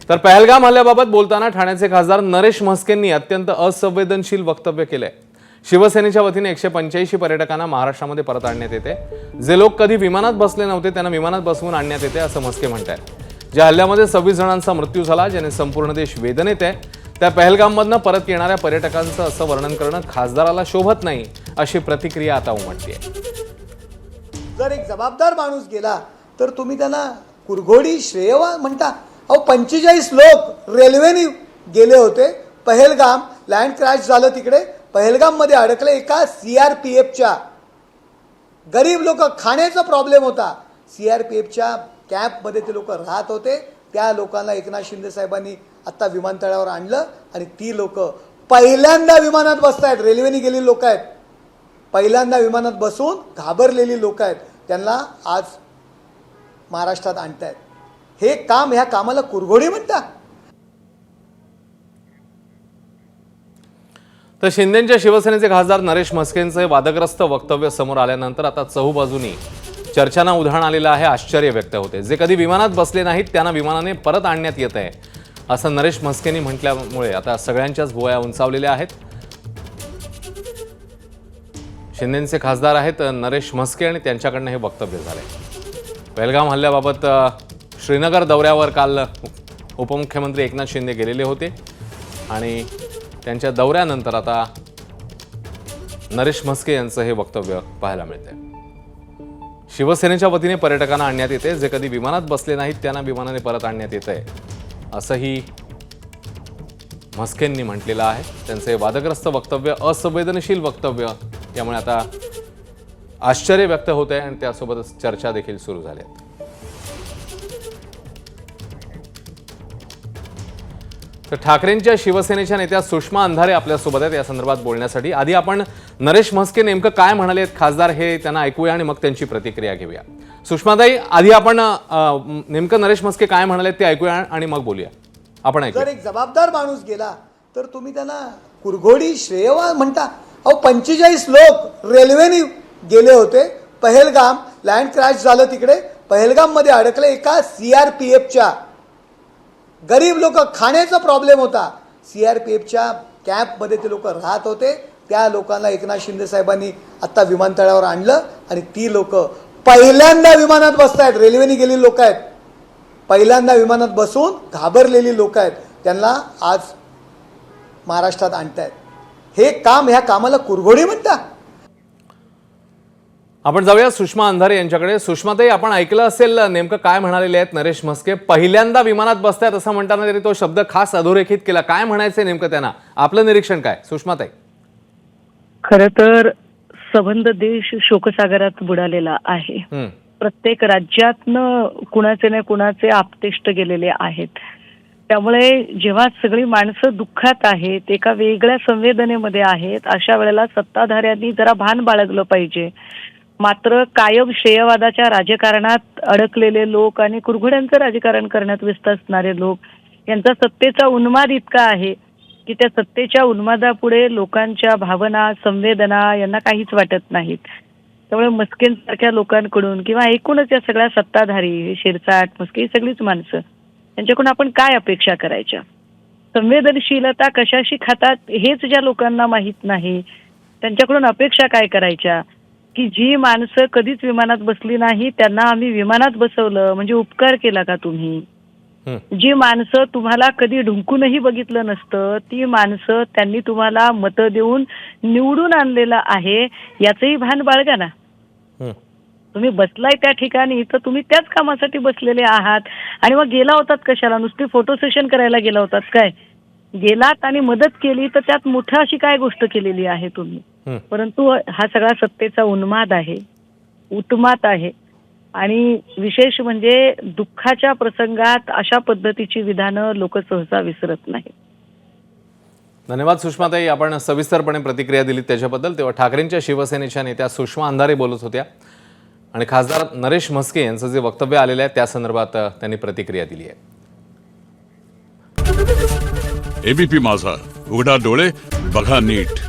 तर पहलगाम हल्ल्याबाबत बोलताना ठाण्याचे खासदार नरेश म्हस्केंनी अत्यंत असंवेदनशील वक्तव्य केले। शिवसेनेच्या वतीने 185 पर्यटकांना महाराष्ट्रामध्ये परत आणण्यात येते। जे लोक कधी विमानात बसले नव्हते त्यांना विमानात बसवून आणण्यात येते असं म्हस्के म्हणतात। ज्या हल्ल्यामध्ये 26 जणांचा मृत्यू झाला, ज्याने संपूर्ण देश वेदनेत आहे, त्या पहलगाममधनं परत येणाऱ्या पर्यटकांचं असं वर्णन करणं खासदाराला शोभत नाही, अशी प्रतिक्रिया आता उमटते। जर एक जबाबदार माणूस गेला तर तुम्ही त्याला कुरघोडी श्रेयवान म्हणता। अहो 45 लोक रेल्वेने गेले होते, पहलगाम लँड क्रॅश झालं, तिकडे पहलगाम मध्ये अडकले एका सीआरपीएफच्या गरीब लोक, खाण्याचा प्रॉब्लेम होता, सीआरपीएफच्या कॅम्पमध्ये ते लोक राहत होते। त्या लोकांना एकनाथ शिंदे साहेबांनी आता विमानतळावर आणलं आणि ती लोक पहिल्यांदा विमानात बसतायत, रेल्वेने गेलेली लोक आहेत, पहिल्यांदा विमानात बसून घाबरलेली लोक आहेत, त्यांना आज महाराष्ट्रात आणतायत। हे काम, ह्या कामाला कुरघोडी म्हणता। तर शिंदेच्या शिवसेनेचे खासदार नरेश म्हस्केंचे वादग्रस्त वक्तव्य समोर आल्यानंतर आता चहूबाजूनी चर्चांना उधाण आलेलं आहे। आश्चर्य व्यक्त होते। जे कधी विमानात बसले नाहीत त्यांना विमानाने परत आणण्यात येत आहे असं नरेश म्हस्केंनी म्हटल्यामुळे आता सगळ्यांच्याच भुवया उंचावलेल्या आहेत। शिंदेचे खासदार आहेत नरेश म्हस्के आणि त्यांच्याकडनं हे वक्तव्य झाले। पहलगाम हल्ल्याबाबत श्रीनगर दौऱ्यावर काल उपमुख्यमंत्री एकनाथ शिंदे गेलेले होते आणि त्यांच्या दौऱ्यानंतर आता नरेश म्हस्के यांचं हे वक्तव्य पाहायला मिळते। शिवसेनेच्या वतीने पर्यटकांना आणण्यात येते, जे कधी विमानात बसले नाहीत त्यांना विमानाने परत आणण्यात येत आहे असंही म्हस्केंनी म्हटलेलं आहे। त्यांचे वादग्रस्त वक्तव्य, असंवेदनशील वक्तव्य यामुळे आता आश्चर्य व्यक्त होत आहे आणि त्यासोबतच चर्चा देखील सुरू झाल्या आहेत। तर ठाकरेंच्या शिवसेनेच्या नेत्या सुषमा अंधारे आपल्यासोबत आहेत या संदर्भात बोलण्यासाठी। आधी आपण नरेश म्हस्के नेमकं काय म्हणालेत खासदार हे त्यांना ऐकूया आणि मग त्यांची प्रतिक्रिया घेऊया। सुषमाताई, आधी आपण नेमकं नरेश म्हस्के काय म्हणालेत ते ऐकूया आणि मग बोलूया। आपण ऐकूया। जर एक जबाबदार माणूस गेला तर तुम्ही त्याला कुरघोडी श्रेयवान म्हणता। अहो 45 लोक रेल्वेने गेले होते, पहलगाम लँड क्रॅश झालं, तिकडे पहलगाम मध्ये अडकले एका सीआरपीएफच्या गरीब लोक, खाण्याचा प्रॉब्लेम होता, सीआरपीएफच्या कॅम्पमध्ये ते लोक राहत होते। त्या लोकांना एकनाथ शिंदे साहेबांनी आता विमानतळावर आणलं आणि ती लोक पहिल्यांदा विमानात बसतायत, रेल्वेने गेलेली लोक आहेत, पहिल्यांदा विमानात बसून घाबरलेली लोक आहेत, त्यांना आज महाराष्ट्रात आणतायत। हे काम, ह्या कामाला कुरघोडी म्हणता। आपण जाऊया सुषमा अंधारे यांच्याकडे। सुषमाताई, आपण ऐकलं असेल नेमकं काय म्हणालेले आहेत नरेश म्हस्के। पहिल्यांदा विमानात बसतायत असं म्हणताना तरी तो शब्द खास अधोरेखित केला, काय म्हणायचंय नेमकं त्यांना? आपलं निरीक्षण काय सुषमाताई? खरं तर संबंध देश शोकसागरात बुडालेला आहे। प्रत्येक राज्यातनं कुणाचे ना कुणाचे आपतेष्ट गेलेले आहेत। त्यामुळे जेव्हा सगळी माणसं दुःखात आहेत, एका वेगळ्या संवेदनेमध्ये आहेत, अशा वेळेला सत्ताधाऱ्यांनी जरा भान बाळगलं पाहिजे। मात्र कायम श्रेयवादाच्या राजकारणात अडकलेले लोक आणि कुरघोड्यांचं राजकारण करण्यात व्यस्त असणारे लोक, यांचा सत्तेचा उन्माद इतका आहे की त्या सत्तेच्या उन्मादापुढे लोकांच्या भावना, संवेदना यांना काहीच वाटत नाहीत। त्यामुळे म्हस्केंसारख्या लोकांकडून किंवा एकूणच या सगळ्या सत्ताधारी, शिरसाट, म्हस्के ही सगळीच माणसं, यांच्याकडून आपण काय अपेक्षा करायच्या? संवेदनशीलता कशाशी खातात हेच ज्या लोकांना माहीत नाही, त्यांच्याकडून अपेक्षा काय करायच्या? की जी माणसं कधीच विमानात बसली नाही त्यांना आम्ही विमानात बसवलं म्हणजे उपकार केला का तुम्ही? जी माणसं तुम्हाला कधी ढुंकूनही बघितलं नसतं, ती माणसं त्यांनी तुम्हाला मतं देऊन निवडून आणलेलं आहे, याचंही भान बाळगा ना। तुम्ही बसलाय त्या ठिकाणी तर तुम्ही त्याच कामासाठी बसलेले आहात आणि मग गेला होतात कशाला? नुसती फोटो सेशन करायला गेला होतात काय? गेलात आणि मदत केली तर त्यात मोठं अशी काय गोष्ट केलेली आहे तुम्ही? परंतु हा सगळा सत्तेचा उन्माद आहे, उत्मात आहे आणि विशेष म्हणजे दुःखाच्या प्रसंगात अशा पद्धतीची विधानं लोक सहसा विसरत नाहीत। धन्यवाद सुषमाताई, आपण सविस्तरपणे प्रतिक्रिया दिलीत त्याच्याबद्दल। तेव्हा ठाकरेंच्या शिवसेनेच्या नेत्या सुषमा अंधारे बोलत होत्या आणि खासदार नरेश म्हस्के यांचं जे वक्तव्य आलेलं आहे त्या संदर्भात त्यांनी प्रतिक्रिया दिली आहे। एबीपी माझा, उघडा डोळे बघा नीट।